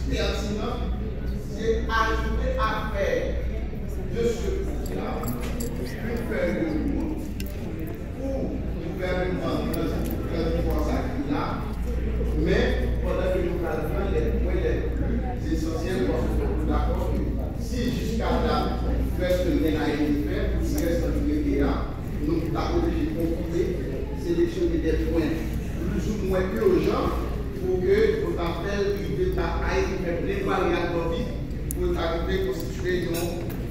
plus pertinent, c'est ajouter à faire de ce coup-là une feuille de route pour le gouvernement de là, mais pendant que nous avons les points les plus essentiels, parce que nous sommes d'accord que si jusqu'à là, presque rien n'a été fait, pour ce reste de là, nous avons obligé de conclure, sélectionner des points plus ou moins urgents pour que nous appelle l'idée de bataille qui fait plaidoyer à nos vies pour arriver à constituer une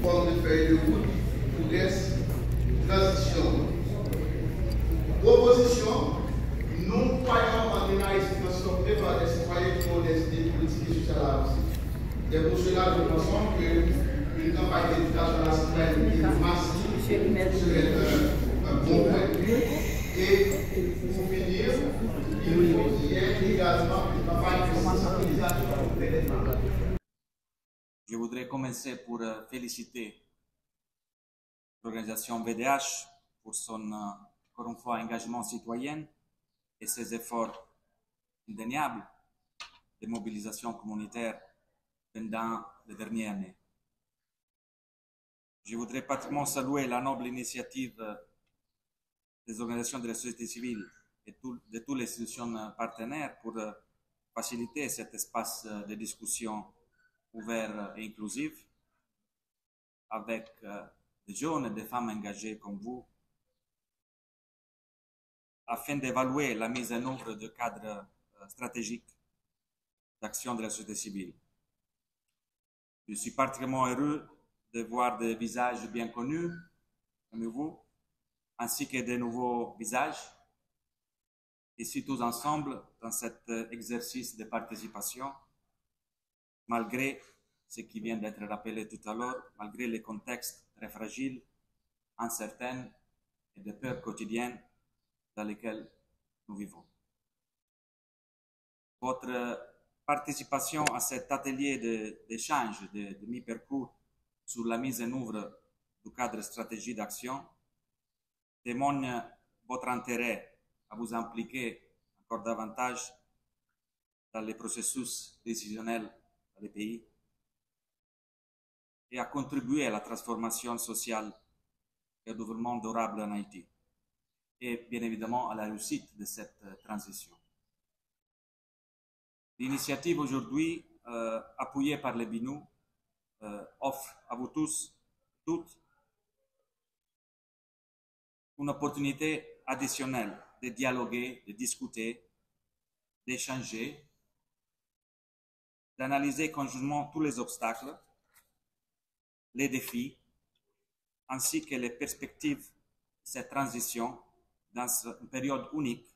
forme de feuille de route pour reste transition. Proposition, nous croyons en une institution créée par des citoyens qui ont des politiques et sociales à aussi. Et pour cela, nous pensons qu'une campagne d'éducation à la citoyenneté massive serait un bon point. Et pour finir, il faut qu'il y ait également une campagne de sensibilisation auprès des femmes. Je voudrais commencer pour féliciter l'organisation VDH pour son, encore une fois, engagement citoyen et ses efforts indéniables de mobilisation communautaire pendant les dernières années. Je voudrais particulièrement saluer la noble initiative des organisations de la société civile et de toutes les institutions partenaires pour faciliter cet espace de discussion ouvert et inclusif avec des jeunes et des femmes engagées comme vous, afin d'évaluer la mise en œuvre de cadres stratégiques d'action de la société civile. Je suis particulièrement heureux de voir des visages bien connus comme vous, ainsi que de nouveaux visages, ici tous ensemble dans cet exercice de participation, malgré ce qui vient d'être rappelé tout à l'heure, malgré les contextes très fragiles, incertains et de peurs quotidiennes dans lesquels nous vivons. Votre participation à cet atelier d'échange, de mi-parcours sur la mise en œuvre du cadre stratégique d'action témoigne votre intérêt à vous impliquer encore davantage dans les processus décisionnels dans les pays et à contribuer à la transformation sociale et au développement durable en Haïti et bien évidemment à la réussite de cette transition. L'initiative aujourd'hui, appuyée par les BINU, offre à vous tous, toutes, une opportunité additionnelle de dialoguer, de discuter, d'échanger, d'analyser conjointement tous les obstacles, les défis, ainsi que les perspectives de cette transition dans une période unique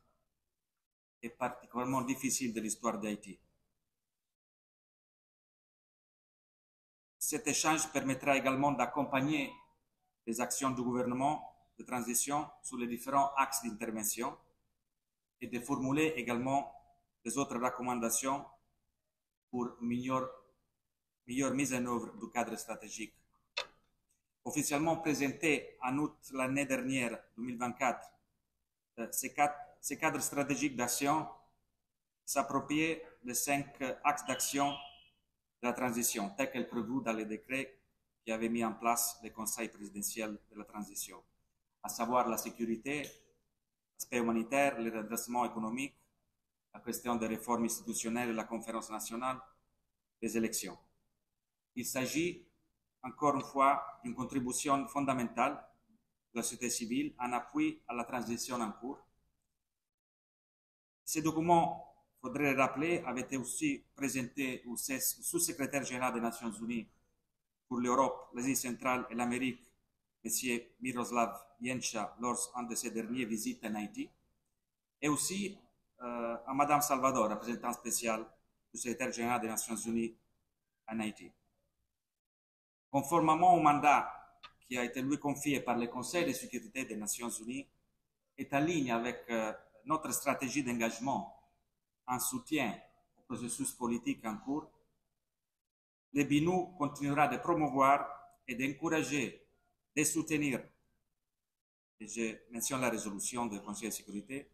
et particulièrement difficile de l'histoire d'Haïti. Cet échange permettra également d'accompagner les actions du gouvernement de transition sur les différents axes d'intervention et de formuler également les autres recommandations pour meilleure mise en œuvre du cadre stratégique. Officiellement présenté en août l'année dernière, 2024, ce cadre stratégique d'action s'approprie des 5 axes d'action de la transition, tels qu'elle prévue dans les décrets qui avaient mis en place le Conseil présidentiel de la transition, à savoir la sécurité, l'aspect humanitaire, le redressement économique, la question des réformes institutionnelles et la conférence nationale, les élections. Il s'agit, encore une fois, d'une contribution fondamentale de la société civile en appui à la transition en cours. Ces documents, il faudrait le rappeler, avaient été aussi présentés au sous-secrétaire général des Nations Unies pour l'Europe, l'Asie centrale et l'Amérique, M. Miroslav Yencha, lors de ses dernières visites en Haïti, et aussi à Mme Salvador, représentante spéciale du secrétaire général des Nations Unies en Haïti. Conformément au mandat qui a été lui confié par le Conseil de sécurité des Nations Unies, est en ligne avec notre stratégie d'engagement en soutien au processus politique en cours, le BINU continuera de promouvoir et d'encourager, de soutenir, et je mentionne la résolution du Conseil de sécurité,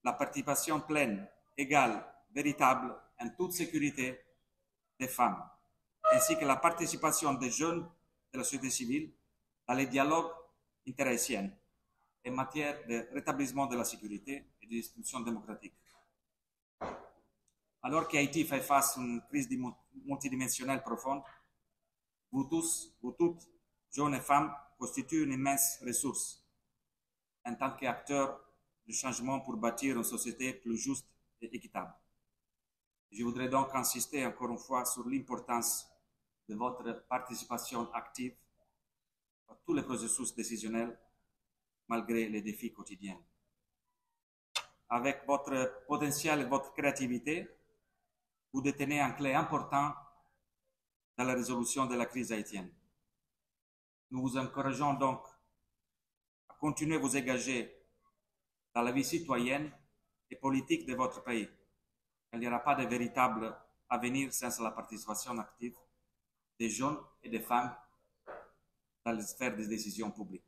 la participation pleine, égale, véritable, en toute sécurité des femmes, ainsi que la participation des jeunes de la société civile dans les dialogues interhaïtiens en matière de rétablissement de la sécurité et des institutions démocratiques. Alors qu'Haïti fait face à une crise multidimensionnelle profonde, vous tous, vous toutes, jeunes et femmes, constituent une immense ressource en tant qu'acteurs du changement pour bâtir une société plus juste et équitable. Je voudrais donc insister encore une fois sur l'importance de votre participation active à tous les processus décisionnels malgré les défis quotidiens. Avec votre potentiel et votre créativité, vous détenez un clé important dans la résolution de la crise haïtienne. Nous vous encourageons donc à continuer à vous engager dans la vie citoyenne et politique de votre pays. Il n'y aura pas de véritable avenir sans la participation active des jeunes et des femmes dans les sphères des décisions publiques.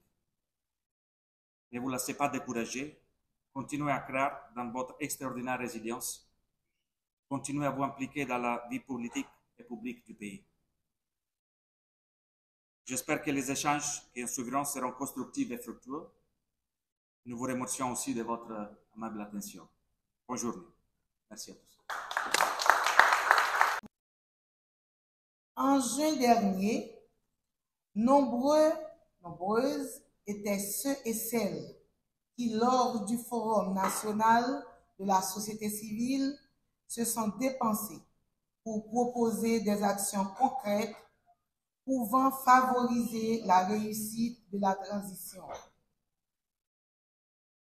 Ne vous laissez pas décourager, continuez à croire dans votre extraordinaire résilience, continuez à vous impliquer dans la vie politique et publique du pays. J'espère que les échanges qui en suivront seront constructifs et fructueux. Nous vous remercions aussi de votre amable attention. Bonne journée. Merci à tous. En juin dernier, nombreuses étaient ceux et celles qui, lors du Forum national de la société civile, se sont dépensés pour proposer des actions concrètes pouvant favoriser la réussite de la transition.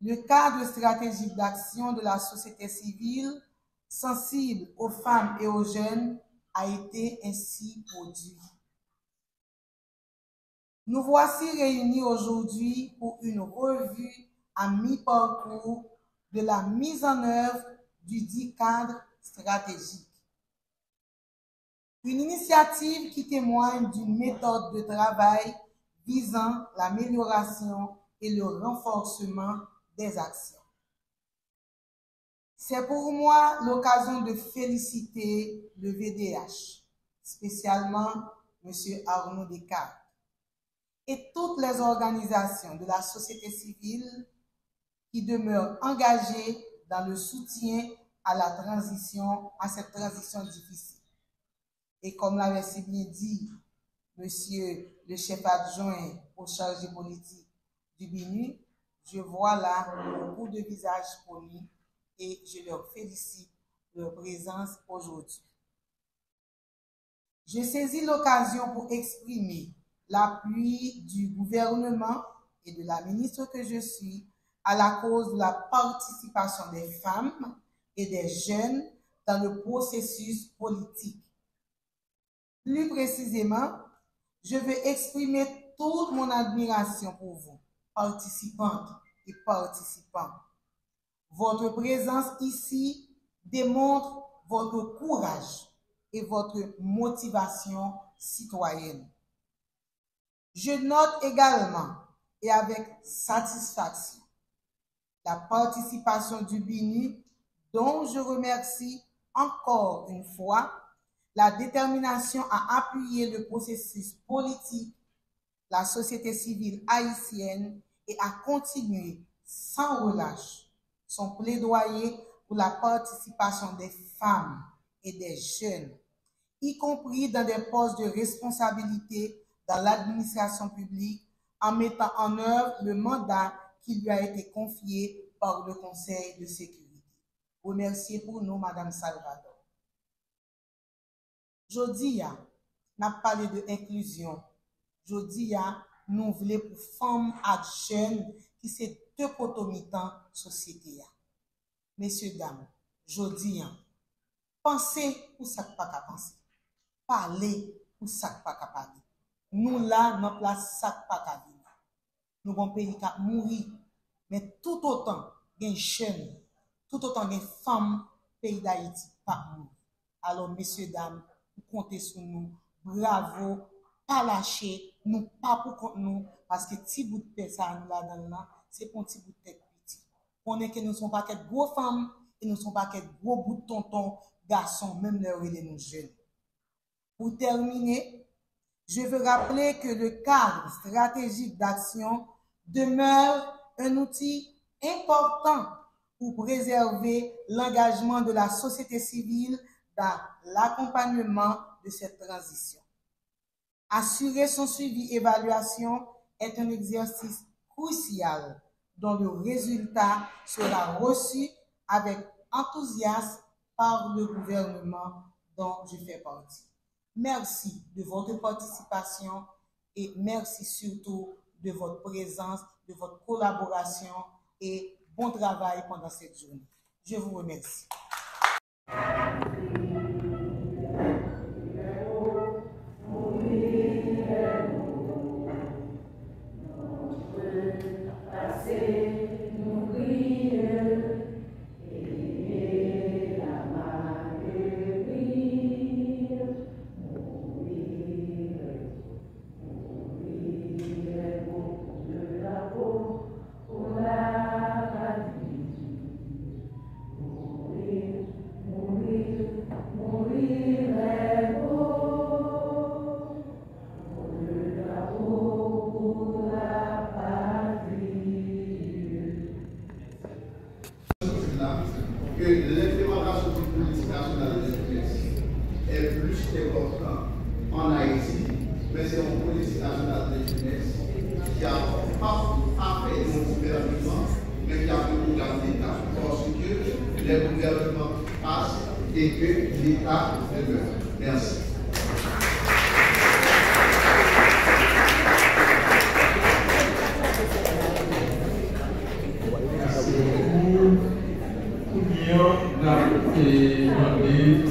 Le cadre stratégique d'action de la société civile, sensible aux femmes et aux jeunes, a été ainsi produit. Nous voici réunis aujourd'hui pour une revue à mi-parcours de la mise en œuvre du dit cadre stratégique. Une initiative qui témoigne d'une méthode de travail visant l'amélioration et le renforcement des actions. C'est pour moi l'occasion de féliciter le VDH, spécialement M. Arnaud Descartes, et toutes les organisations de la société civile qui demeurent engagées dans le soutien à cette transition difficile. Et comme l'avait si bien dit Monsieur le chef adjoint au chargé politique du BINU, je vois là beaucoup de visages connus et je leur félicite de leur présence aujourd'hui. Je saisis l'occasion pour exprimer l'appui du gouvernement et de la ministre que je suis à la cause de la participation des femmes et des jeunes dans le processus politique. Plus précisément, je veux exprimer toute mon admiration pour vous, participantes et participants. Votre présence ici démontre votre courage et votre motivation citoyenne. Je note également et avec satisfaction la participation du BINU, dont je remercie encore une fois la détermination à appuyer le processus politique, la société civile haïtienne et à continuer sans relâche son plaidoyer pour la participation des femmes et des jeunes, y compris dans des postes de responsabilité dans l'administration publique, en mettant en œuvre le mandat qui lui a été confié par le Conseil de sécurité. Remerciez pour nous, Madame Salvador. Jodi ya, n'a parlé de inclusion. Jodi ya, nous voulons pour femmes et jeunes qui c'est deux potomitans société ya. Messieurs, dames, jodi ya, pensez pour ça que pas qu'à penser. Parlez pour ça que pas qu'à parler. Nous là, notre place, ça que pas qu'à vivre. Nous avons pays qui a mouru, mais tout autant, des jeunes, tout autant des femmes, pays d'Haïti, pas mourir. Alors, messieurs, dames, vous comptez sur nous. Bravo, pas lâcher, nous pas pour contre nous, parce que petit bout de paix, ça nous là-dedans là, c'est pour un petit bout de tête petit. On est que nous ne sommes pas que gros femmes, et nous ne sommes pas que gros bout de tonton, garçons, même les relais nous jeunes. Pour terminer, je veux rappeler que le cadre stratégique d'action demeure un outil important pour préserver l'engagement de la société civile dans l'accompagnement de cette transition. Assurer son suivi-évaluation est un exercice crucial dont le résultat sera reçu avec enthousiasme par le gouvernement dont je fais partie. Merci de votre participation et merci surtout de votre présence, de votre collaboration et bon travail pendant cette journée. Je vous remercie. Que l'implémentation d'une politique nationale de jeunesse est plus importante en Haïti, mais c'est une politique nationale de jeunesse qui a pas fait un gouvernement, mais qui a fait un programme d'État, parce que les gouvernements passent et que l'État demeure. Merci. Et demander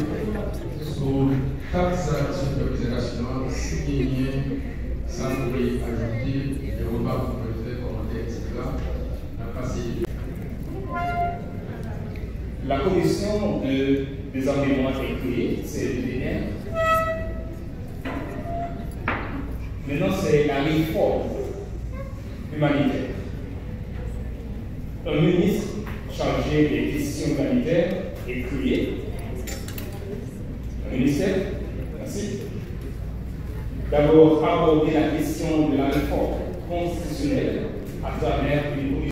sur 4 actions de présentation, si quelqu'un ça pourrait ajouter des remarques qu'on peut faire, commenter, etc. La commission de désarmement est créée, c'est le DNR. Maintenant, c'est la réforme humanitaire. Un ministre chargé des questions humanitaires est créé. Un ministère, merci. D'abord, aborder la question de la réforme constitutionnelle à travers une commission.